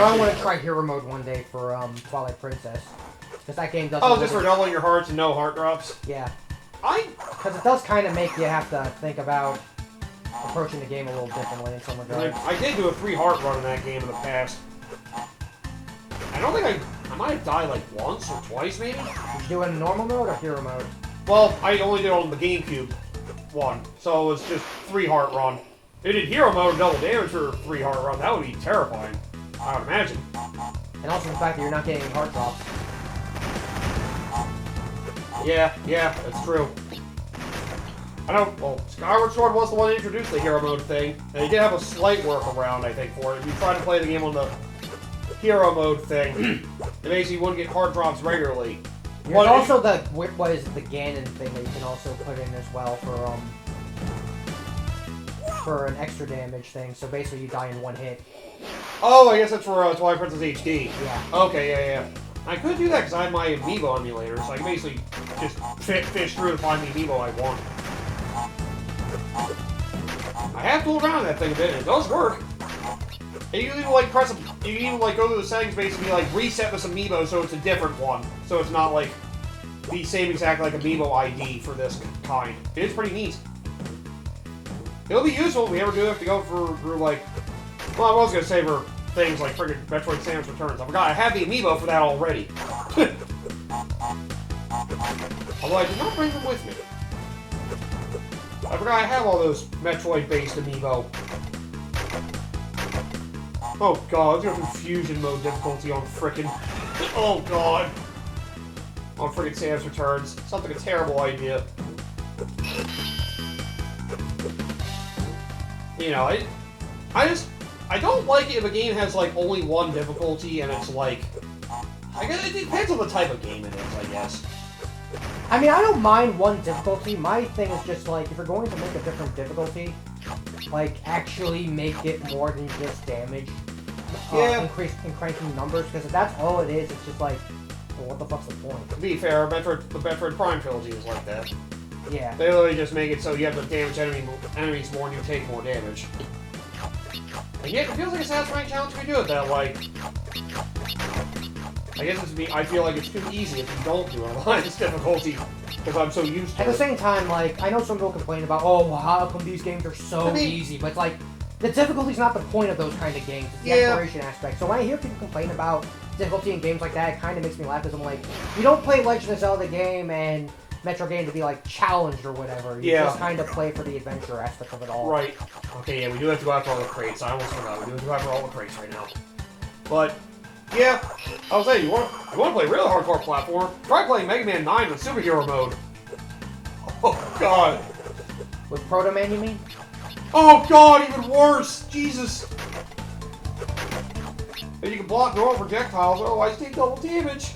Now I want to try Hero Mode one day for Twilight Princess. Because that game does... Oh, just for doubling your hearts and no heart drops? Yeah. Because it does kind of make you have to think about approaching the game a little differently in some regards. I did do a 3-heart run in that game in the past. I don't think I might have died like once or twice, maybe? Did you do it in normal mode or Hero Mode? Well, I only did it on the GameCube one, so it was just 3-heart run. If it did Hero Mode and double damage for a 3-heart run, that would be terrifying, I would imagine. And also the fact that you're not getting heart drops. Yeah, that's true. I know, well, Skyward Sword was the one that introduced the Hero Mode thing, and he did have a slight workaround, I think, for it. If you try to play the game on the Hero Mode thing, it basically wouldn't get heart drops regularly. There's also the, what is it, the Ganon thing that you can also put in as well for an extra damage thing, so basically you die in one hit. Oh, I guess that's for Twilight Princess HD. Yeah. Okay, yeah. I could do that because I have my Amiibo emulator, so I can basically just fish through and find the Amiibo I want. I have fooled around with that thing a bit, and it does work. And you can even like you can even like go through the settings, basically like reset this Amiibo so it's a different one, so it's not like the same exact like Amiibo ID for this kind. It is pretty neat. It'll be useful if we ever do have to go through like, well, I was gonna say for things like friggin' Metroid Samus Returns. I forgot I have the Amiibo for that already. Although I did not bring them with me. I forgot I have all those Metroid-based Amiibo. Oh god, let's go through Fusion Mode difficulty on frickin'... Oh god! On frickin' Samus Returns. Sounds like a terrible idea. You know, I don't like it if a game has, like, only one difficulty and it's, like... I guess it depends on the type of game it is, I guess. I mean, I don't mind one difficulty. My thing is just, like, if you're going to make a different difficulty, like, actually make it more than just damage. Increasing numbers, because if that's all it is, it's just like, well, what the fuck's the point? To be fair, the Metroid Prime trilogy is like that. Yeah. They literally just make it so you have to damage enemies more and you take more damage. And yet, it feels like a satisfying challenge if you do it that way. I guess it's me. I feel like it's too easy if you don't do it on this difficulty, because I'm so used to it. At the same time, like, I know some people complain about, oh, well, how come these games are so easy? But, like, the difficulty's not the point of those kind of games. It's the exploration aspect. So when I hear people complain about difficulty in games like that, it kind of makes me laugh, because I'm like, you don't play Legend of Zelda game and Metro game to be, like, challenged or whatever. You just kind of play for the adventure aspect of it all. Right. Okay, yeah, we do have to go after all the crates. I almost forgot. We do have to go after all the crates right now. But... yeah, I was saying, you want to play real hardcore platform? Try playing Mega Man 9 with superhero mode. Oh god. With Proto Man, you mean? Oh god, even worse! Jesus. And you can block normal projectiles, otherwise take double damage.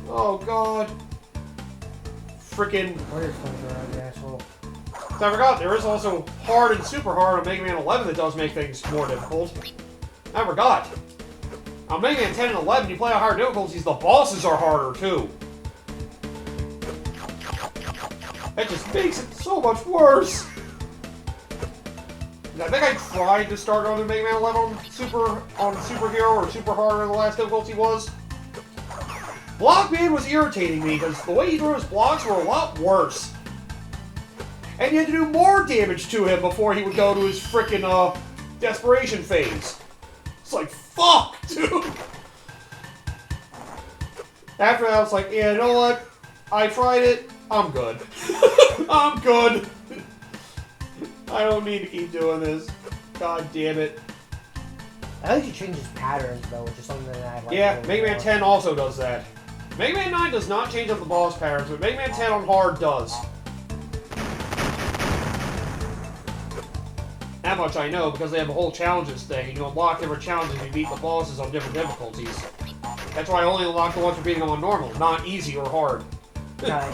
Oh god. Frickin'. Where's the asshole? So I forgot, there is also hard and super hard on Mega Man 11 that does make things more difficult. I forgot. On Mega Man 10 and 11, you play on higher difficulties, the bosses are harder, too. That just makes it so much worse. I think I tried to start on Mega Man 11 on Superhero or Super Hard, whatever the last difficulty was. Blockman was irritating me, because the way he threw his blocks were a lot worse. And you had to do more damage to him before he would go to his frickin' desperation phase. It's like, fuck, dude! After that, I was like, yeah, you know what? I tried it. I'm good. I'm good. I don't need to keep doing this. God damn it. I think he changes patterns, though, which is something that I like. Yeah, Mega Man 10 also does that. Mega Man 9 does not change up the boss patterns, but Mega Man 10 on hard does. That much I know, because they have a whole challenges thing, and you unlock different challenges and you beat the bosses on different difficulties. That's why I only unlock the ones for beating them on normal, not easy or hard. God,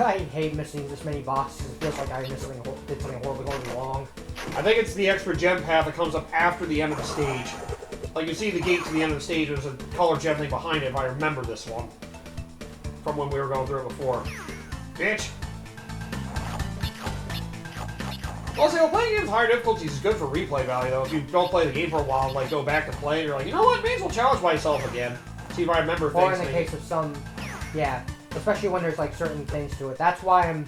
I hate missing this many bosses. It feels like I did something horribly wrong. I think it's the extra gem path that comes up after the end of the stage. Like, you see the gate to the end of the stage, there's a color gem thing behind it, if I remember this one. From when we were going through it before. Bitch! Also, playing games with higher difficulties is good for replay value, though. If you don't play the game for a while and, like, go back to play, you're like, you know what, may as well challenge myself again. See if I remember things. Or in the case of some, yeah, especially when there's, like, certain things to it. That's why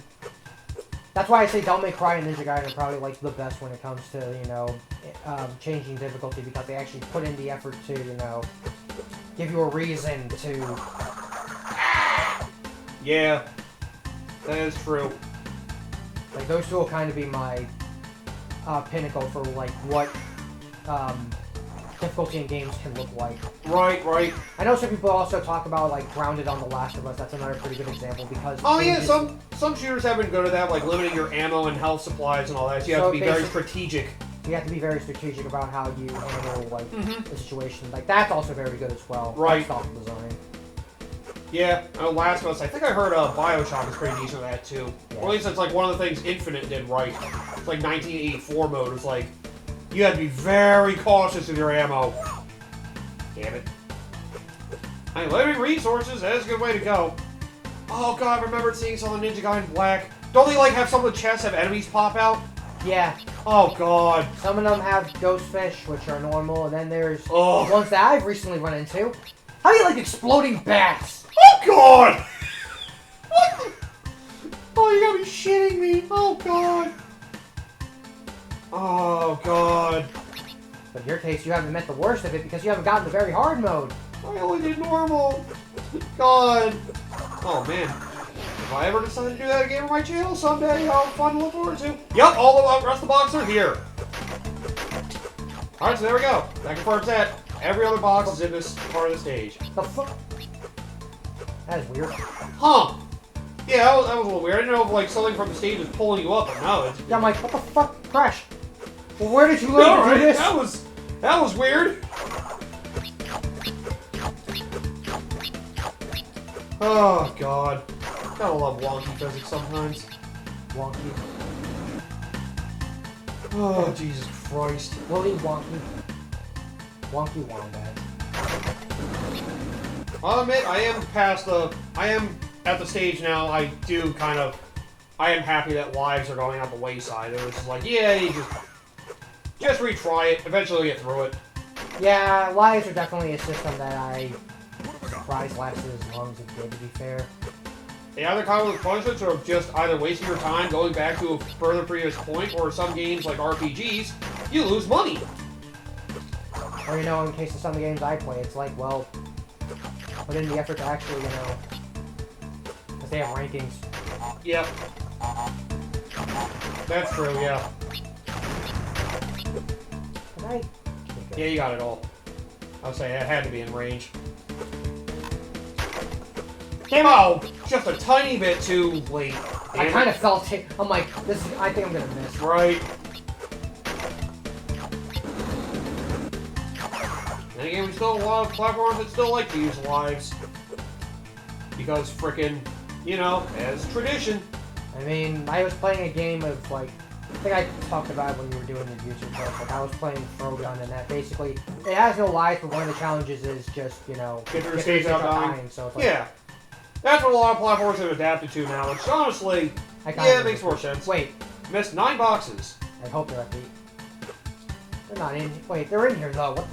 I say Devil May Cry and Ninja Gaiden are probably, like, the best when it comes to, you know, changing difficulty, because they actually put in the effort to, you know, give you a reason to... Yeah, that is true. Like, those two will kind of be my pinnacle for, like, what difficulty in games can look like. Right, right. I know some people also talk about, like, Grounded on The Last of Us. That's another pretty good example, because... Oh, yeah, some shooters have been good at that, like limiting your ammo and health supplies and all that, so you have to be very strategic. You have to be very strategic about how you handle, like, the situation. Like, that's also very good as well. Right. Soft design. Yeah, Last of Us, I think I heard Bioshock is pretty decent at that, too. Yeah. Or at least that's, like, one of the things Infinite did right. It's like 1984 mode. It's like, you have to be very cautious with your ammo. Damn it. I mean, limiting resources, that is a good way to go. Oh, God, I remember seeing some of the Ninja Gaiden Black. Don't they, like, have some of the chests have enemies pop out? Yeah. Oh, God. Some of them have ghost fish, which are normal, and then there's Oh. ones that I've recently run into. How do you like exploding bats? Oh, God! What the? Oh, you gotta be shitting me. Oh, God. Oh, God. But in your case, you haven't met the worst of it because you haven't gotten the very hard mode. I only did normal. God. Oh, man. If I ever decide to do that again on my channel someday, I'll have fun to look forward to. Yup, all the rest of the boxes are here. Alright, so there we go. That confirms that. Every other box is in this part of the stage. The fuck? That is weird. Huh. Yeah, that was a little weird. I didn't know if, like, something from the stage was pulling you up, but no. It's... Yeah, I'm like, what the fuck? Crash. Well, where did you learn to do this? That was weird. Oh, God. Gotta love wonky physics sometimes. Wonky. Oh, Jesus Christ. Willy Wonky. Wonky Wombat. I'll admit, I am at the stage now, I am happy that lives are going out the wayside. It was just like, yeah, you just retry it. Eventually you'll get through it. Yeah, lives are definitely a system that I surprised lasted as long as it did, to be fair. They either come with punishments or just either wasting your time going back to a further previous point, or some games like RPGs, you lose money. Or, you know, in case of some of the games I play, it's like, well, put in the effort to actually, you know, because they have rankings. Yep. That's true, yeah. Can I? Yeah, you got it all. I would say it had to be in range. Oh, just a tiny bit too late. I kind of felt it. I'm like, this is, I think I'm gonna miss. Right. And again, we still have a lot of platforms that still like to use lives. Because frickin', you know, as tradition. I mean, I was playing a game of, like, I think I talked about it when we were doing the YouTube post. Like, I was playing Frogun, and that basically, it has no lives, but one of the challenges is just, you know, Get your stage out dying. So it's like, Yeah. That's what a lot of platforms have adapted to now, which honestly, yeah, it makes more sense. Wait. Missed 9 boxes. I hope they're at the... They're not in... Wait, they're in here, though. What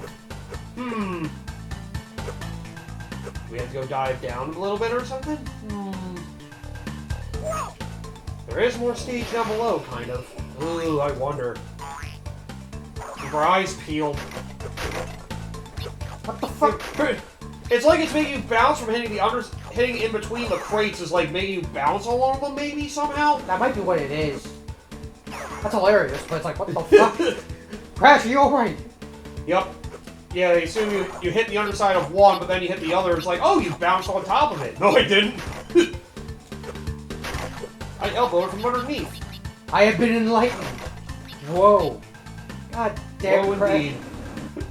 the... We have to go dive down a little bit or something? There is more stage down below, kind of. Ooh, I wonder. Keep our eyes peeled. What the fuck? It's like it's making you bounce from hitting in between the crates is like making you bounce along them, maybe, somehow? That might be what it is. That's hilarious, but it's like, what the fuck? Crash, are you alright? Yep. Yeah, they assume you hit the underside of one, but then you hit the other. It's like, oh, you bounced on top of it. No, I didn't. I elbowed it from underneath. I have been enlightened. Whoa. God damn it, indeed.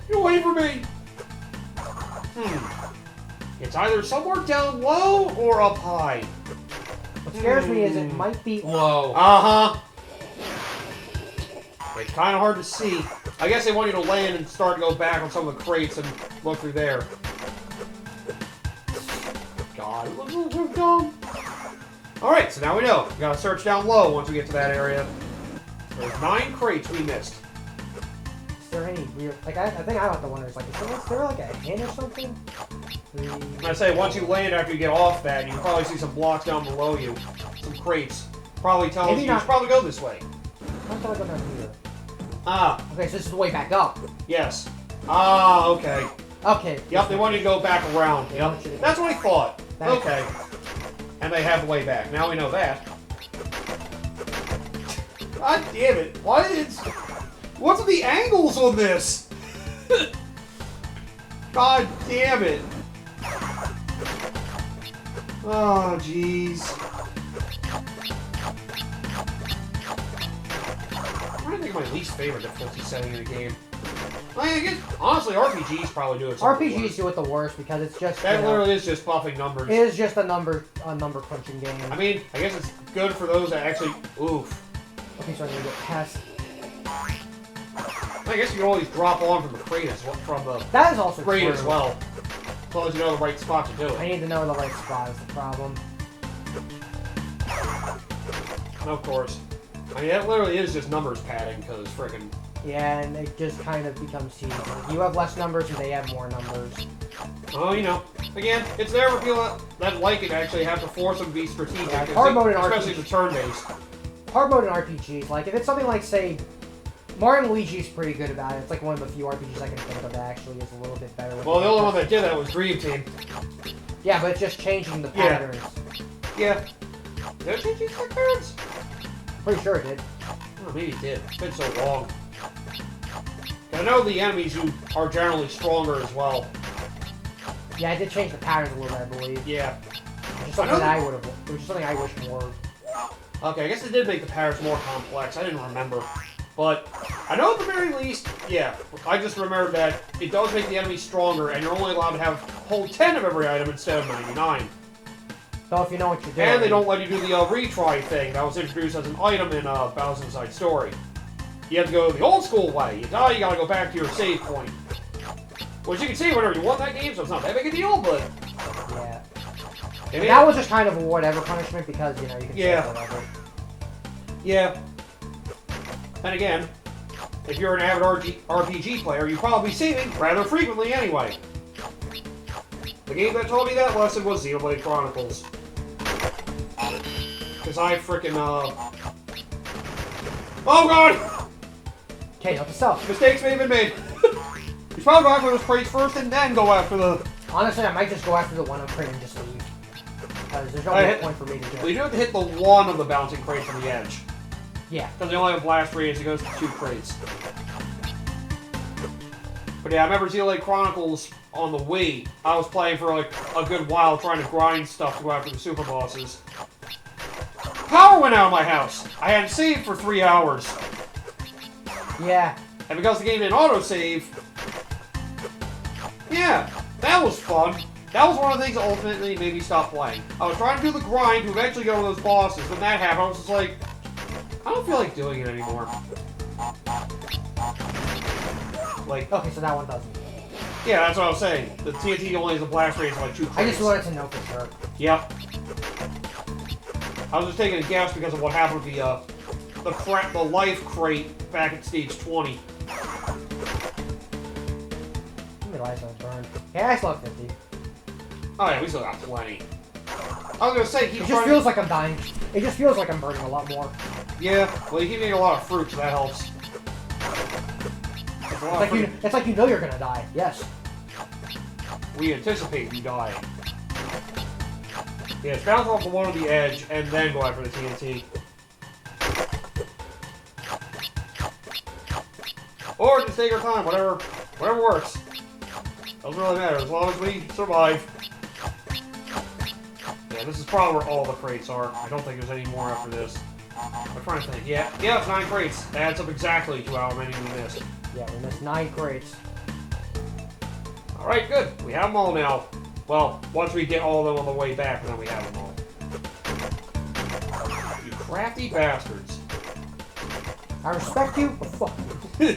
Get away from me. It's either somewhere down low or up high. What scares me is it might be low. Uh-huh. It's kind of hard to see. I guess they want you to land and start to go back on some of the crates and look through there. God, it looks so dumb. Alright, so now we know. We gotta search down low once we get to that area. There's 9 crates we missed. Is there any weird... Like, I think I have to wonder, is there like a hint or something? I say, once you land after you get off that, you can probably see some blocks down below you. Some crates. Probably tells you should probably go this way. Why don't I go down here? Ah. Okay, so this is the way back up. Yes. Ah, okay. Okay. Yep, they want you to go back around. Yep. That's what I thought. Okay. And they have the way back. Now we know that. God damn it. What's with the angles on this? God damn it. Oh, jeez. I'm trying to think of my least favorite difficulty setting in the game. I guess, honestly, RPGs probably do it. RPGs do it the worst because it's just... That literally is just buffing numbers. It is just a number crunching game. I mean, I guess it's good for those that actually... Oof. Okay, so I'm gonna get past... I guess you can always drop on from the crate That is also crate true. as well. As long as you know the right spot to do it. I need to know the right spot is the problem. Of course. I mean, that literally is just numbers padding, because frickin'... Yeah, and it just kind of becomes tedious. You have less numbers and they have more numbers. Oh, you know. Again, it's there for people that like it actually have to force them to be strategic. Yeah, hard mode in especially RPG. the turn-based. Hard mode in RPGs, like if it's something like, say, Mario & Luigi's pretty good about it. It's like one of the few RPGs I can think of that actually is a little bit better. Well, the only one that did that was Dream Team. Yeah, but it's just changing the patterns. Yeah. Did it change these patterns? Pretty sure it did. Oh, maybe it did. It's been so long. I know the enemies who are generally stronger as well. Yeah, I did change the patterns a little bit, I believe. Yeah. Which is something that it was just something I wish more. Okay, I guess it did make the patterns more complex. I didn't remember. But I know at the very least, yeah, I just remembered that it does make the enemies stronger, and you're only allowed to hold 10 of every item instead of 99. So if you know what you're doing. And they don't let you do the retry thing that was introduced as an item in Bowser's Inside Story. You have to go the old school way. You die, you gotta go back to your save point. Which you can see whenever you want that game, so it's not that big a deal, but... Yeah. And that was just kind of a whatever punishment because, you know, you can say whatever. Yeah. And again, if you're an avid RPG player, you probably be saving rather frequently anyway. The game that taught me that lesson was Xenoblade Chronicles. Because I frickin' Oh god! Okay, note to self. Mistakes may have been made. You should probably go after those crates first and then go after the... Honestly, I might just go after the one crate and just leave. Because there's no real point for me to do it. Well, you do have to hit the one of the bouncing crates from the edge. Yeah. Because they only have blast radius, it goes to 2 crates. But yeah, I remember Xenoblade Chronicles on the Wii. I was playing for like a good while trying to grind stuff to go after the super bosses. Power went out of my house! I hadn't saved for 3 hours. Yeah. And because the game didn't autosave... Yeah, that was fun. That was one of the things that ultimately made me stop playing. I was trying to do the grind to eventually go to those bosses. When that happened, I was just like... I don't feel like doing it anymore. Like... Okay, so that one doesn't. Yeah, that's what I was saying. The TNT only has a blast radius of like 2 crates. I just wanted to know for sure. Yep. I was just taking a guess because of what happened with the life crate back at stage 20. How many lives have I burned? Yeah, I still have 50. Oh yeah, we still got plenty. I was gonna say, it just feels like I'm dying. It just feels like I'm burning a lot more. Yeah, well, you keep eating a lot of fruit, so that helps. It's like you know you're gonna die. Yes. We anticipate you dying. Yes, bounce off the one on the edge, and then go after the TNT. Or just take our time, whatever works. Doesn't really matter, as long as we survive. Yeah, this is probably where all the crates are. I don't think there's any more after this. I'm trying to think. Yeah, it's 9 crates. That adds up exactly to how many we missed. Yeah, we missed 9 crates. Alright, good. We have them all now. Well, once we get all of them on the way back, then we have them all. You crafty bastards. I respect you, but fuck you.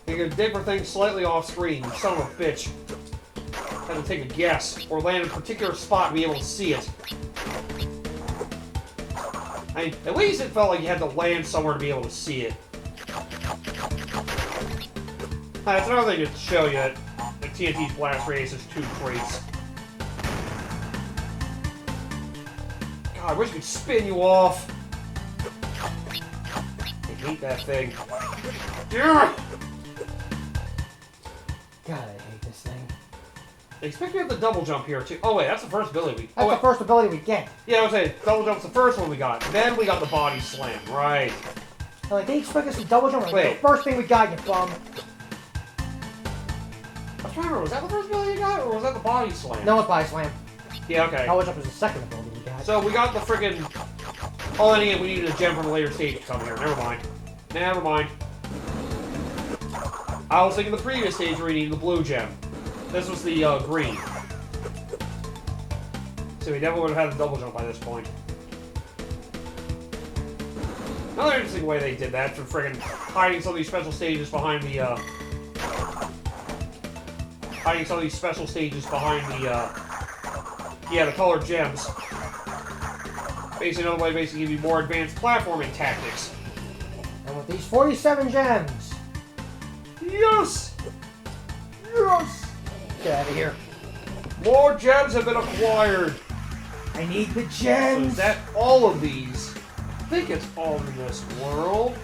You can dig for things slightly off screen, you son of a bitch. Had to take a guess, or land in a particular spot and be able to see it. At least it felt like you had to land somewhere to be able to see it. That's another thing to show you that the TNT's blast radius is 2 crates. God, I wish we could spin you off. I hate that thing. Damn it! God, I hate this thing. They expect me to have the double jump here, too. Oh, wait, that's the first ability. That's the first ability we get. Yeah, I was saying, double jump's the first one we got. Then we got the body slam, right. So, like, they expect us to double jump. Like, Wait. the first thing we got, you bum. I was trying to remember, was that the first ability you got, or was that the body slam? No, it's body slam. Yeah, okay. Double jump is the second ability we got. So we got the friggin'... Oh, and again, we needed a gem from a later stage to come here. Never mind. Never mind. I was thinking the previous stage where we needed the blue gem. This was the green. So we definitely would have had a double jump by this point. Another interesting way they did that, for friggin' hiding some of these special stages behind the, hiding some of these special stages behind the, yeah, the colored gems. Basically, another way to give you more advanced platforming tactics. And with these 47 gems. Yes! Yes! Get out of here. More gems have been acquired. I need the So gems. is that all of these? I think it's all in this world.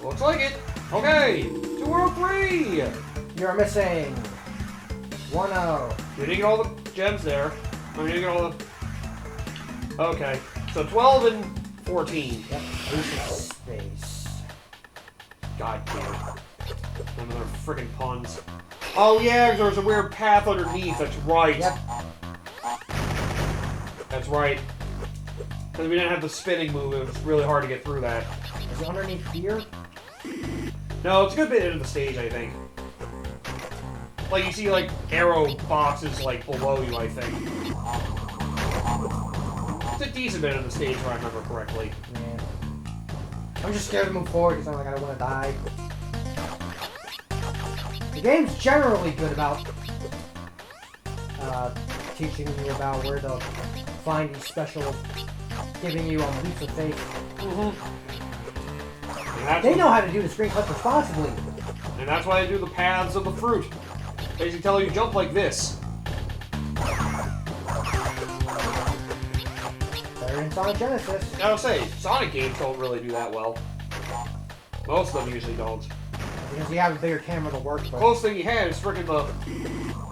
Looks like it. Okay, to World 3. You're missing 1-0. We didn't get all the gems there. We didn't get all the... Okay, so 12 and 14. Yep, Lucius space. God damn it. None of their freaking puns. Oh yeah, there was a weird path underneath, that's right. Yep. That's right. Because we didn't have the spinning move, it was really hard to get through that. Is it underneath here? No, it's a good bit into the stage, I think. Like, you see, like, arrow boxes, like, below you, I think. It's a decent bit of the stage, if I remember correctly. Yeah. I'm just scared to move forward because I'm like, I don't want to die. The game's generally good about teaching you about where to find these special, giving you leaps of faith. Mm-hmm. They know how to do the screen clip responsibly. And that's why they do the paths of the fruit. Basically tell you jump like this. Better in Sonic Genesis. I would say, Sonic games don't really do that well. Most of them usually don't. Because you have a bigger camera to work with. Closest thing you had is freaking the...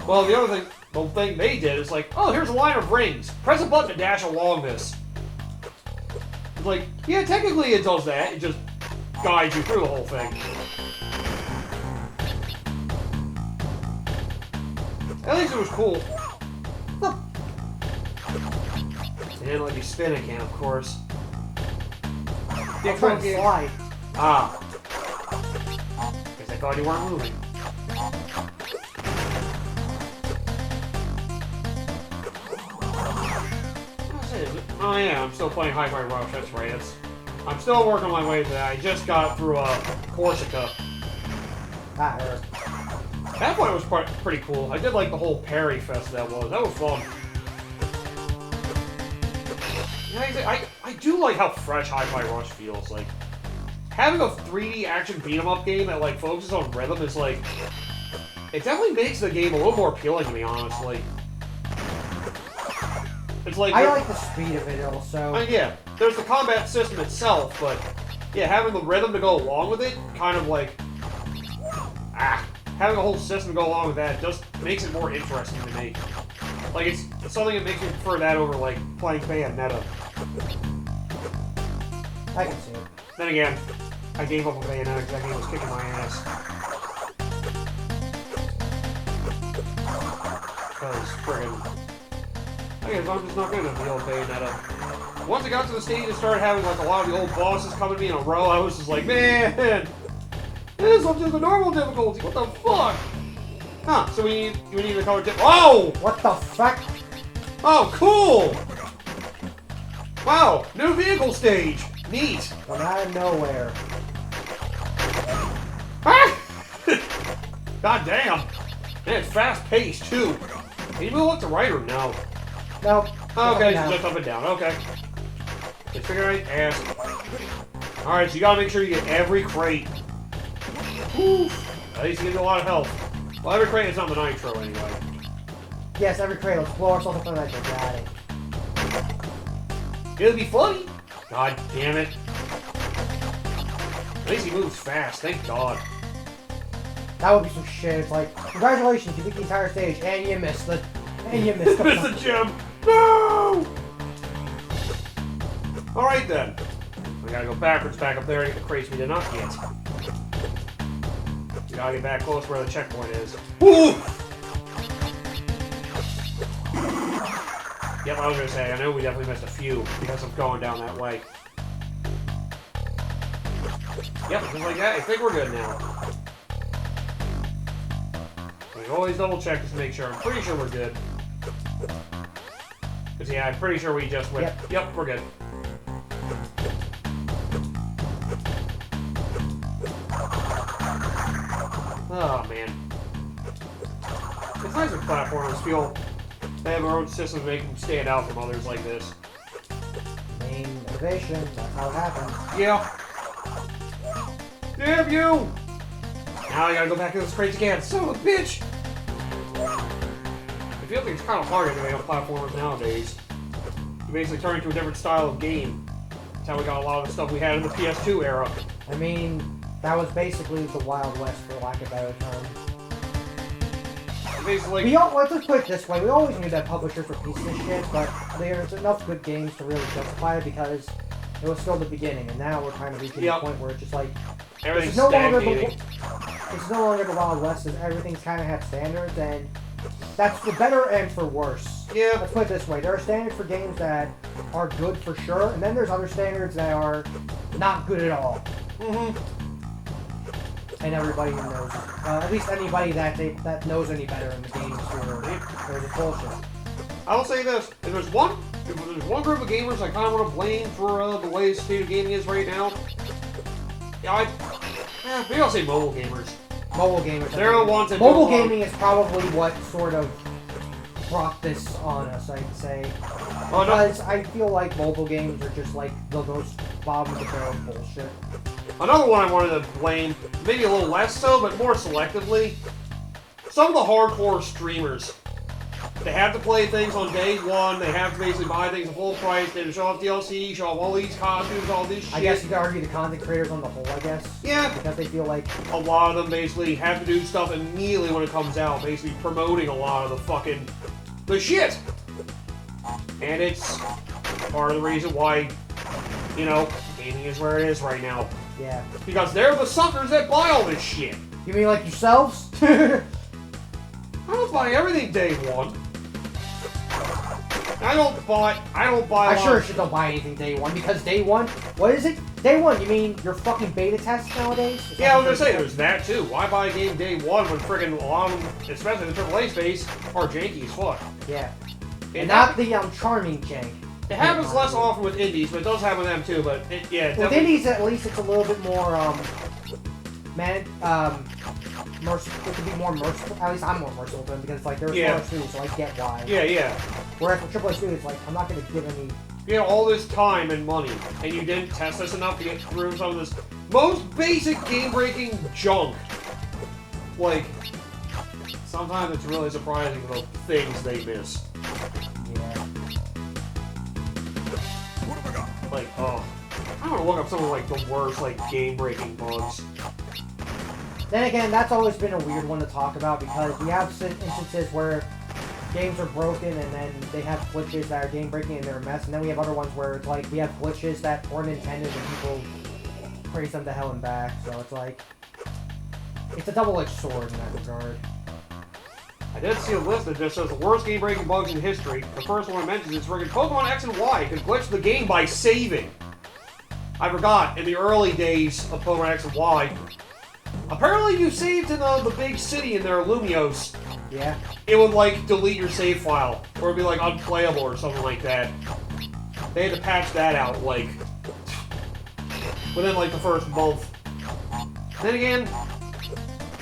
Well, the other thing, the thing they did is like, oh, here's a line of rings. Press a button to dash along this. It's like, yeah, technically it does that. It just guides you through the whole thing. At least it was cool. They didn't let you spin again, of course. I'm trying to slide. Ah. Guess I thought you weren't moving. Oh yeah, I'm still playing Hi-Fi Rush, that's right. I'm still working my way to that. I just got through Corsica. That hurt. That point was pretty cool. I did like the whole parry fest that was. That was fun. I do like how fresh Hi-Fi Rush feels. Like, having a 3D action beat-em-up game that like focuses on rhythm is like... It definitely makes the game a little more appealing to me, honestly. It's like... I like the speed of it also. Yeah, there's the combat system itself, but... Yeah, having the rhythm to go along with it, kind of like... Having a whole system to go along with that just makes it more interesting to me. Like, it's something that makes me prefer that over, like, playing Bayonetta. I can see it. Then again, I gave up on Bayonetta because that game was kicking my ass. Because, friggin'... I guess I'm just not good at the old Bayonetta. Once I got to the stage and started having, like, a lot of the old bosses coming to me in a row, I was just like, man! This is just a normal difficulty, what the fuck? Huh, so we need the color dip. Oh! What the fuck? Oh, cool! Wow, new vehicle stage! Neat! From out of nowhere. Ah! God damn! Man, it's fast paced too. Can you move up to right or no? Nope. Oh, okay, so just up and down, okay. It's figure out ass. Alright, so you gotta make sure you get every crate. Whew. At least you get a lot of health. Well, every crate is on the nitro anyway. Yes, every crate. Let's blow ourselves up on that. Got it. It'll be funny. God damn it. At least he moves fast, thank God. That would be some shit. It's like, congratulations, you beat the entire stage, and you missed the... And you missed the... Missed the gem! No! Alright then. We gotta go backwards back up there and get the crates we did not get. We gotta get back close where the checkpoint is. Woo! Yep, I was gonna say, I know we definitely missed a few because of going down that way. Yep, just like that, I think we're good now. We always double check just to make sure. I'm pretty sure we're good. Because, yeah, I'm pretty sure we just went. Yep, we're good. Oh, man. It's nice when platformers feel they have their own system to make them stand out from others like this. Main innovation, that's how it happens. Yeah. Damn you! Now I gotta go back to those crates again. Son of a bitch! I feel like it's kind of hard anyway on platformers nowadays. You basically turn into a different style of game. That's how we got a lot of the stuff we had in the PS2 era. I mean, that was basically the Wild West, for lack of a better term. Basically, let's just put it this way, we always knew that publishers were pieces of shit, but there's enough good games to really justify it because it was still the beginning, and now we're kind of reaching the point where it's just like, everything's no stagnating. It's no longer the Wild West, and everything's kind of had standards, and that's for better and for worse. Yeah. Let's put it this way, there are standards for games that are good for sure, and then there's other standards that are not good at all. Mm-hmm. And everybody knows it. At least anybody that knows any better in the game sphere, there's a bullshit. I will say this: if there's one group of gamers I kind of want to blame for the way state of gaming is right now, yeah, maybe I'll say mobile gamers. Mobile gamers. They're the ones that mobile gaming is probably what sort of brought this on us, I'd say. Because I feel like mobile games are just like the most bottom of the barrel bullshit. Another one I wanted to blame, maybe a little less so, but more selectively, some of the hardcore streamers. They have to play things on day one, they have to basically buy things at full price, they have to show off DLC, show off all these costumes, all this shit. I guess you could argue the content creators on the whole, I guess. Yeah. Because they feel like... a lot of them basically have to do stuff immediately when it comes out, basically promoting a lot of the fucking... the shit! And it's part of the reason why, you know, gaming is where it is right now. Yeah. Because they're the suckers that buy all this shit. You mean like yourselves? I don't buy everything day one. I don't buy I sure as shit don't buy anything day one, because day one, what is it? Day one, you mean your fucking beta tests nowadays? Yeah, I was gonna say, there's that too. Why buy a game day one when friggin' a lot of them, especially the AAA space, are janky as fuck? Yeah. And not the charming jank. It happens less often with indies, but it does happen with them too, but yeah. With indies, at least it's a little bit more, merciful. It could be more merciful. At least I'm more merciful to them because it's like they're smaller studios, so I get why. Yeah, yeah. Whereas for AAA studios, like I'm not gonna give any. You know, all this time and money, and you didn't test us enough to get through some of this most basic game-breaking junk. Like, sometimes it's really surprising the things they miss. Yeah. Like, oh, I want to look up some of like the worst like game-breaking bugs. Then again, that's always been a weird one to talk about because we have instances where games are broken and then they have glitches that are game breaking and they're a mess, and then we have other ones where it's like we have glitches that weren't intended and people praise them to hell and back. So it's like it's a double-edged sword in that regard. I did see a list that just says the worst game-breaking bugs in history. The first one I mentioned is friggin' Pokemon X and Y could glitch the game by saving. I forgot, in the early days of Pokemon X and Y, apparently you saved in the big city in their Lumiose. Yeah. It would, like, delete your save file, or it'd be, like, unplayable or something like that. They had to patch that out, like, within, like, the first month. Then again,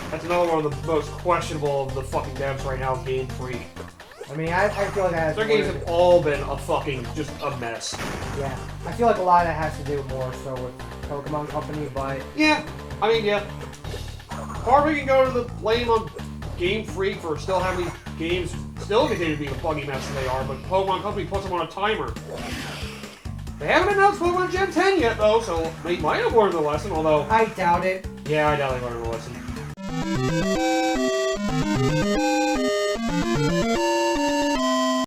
that's another one of the most questionable of the fucking devs right now, Game Freak. I mean, I feel like that has Their games have all been a fucking, just a mess. Yeah. I feel like a lot of that has to do more so with Pokemon Company, but... Yeah. I mean, yeah. Or we can go to the blame on Game Freak for still having games still continue to be the buggy mess that they are, but Pokemon Company puts them on a timer. They haven't announced Pokemon Gen 10 yet, though, so they might have learned the lesson, although... I doubt it. Yeah, I doubt they learned the lesson.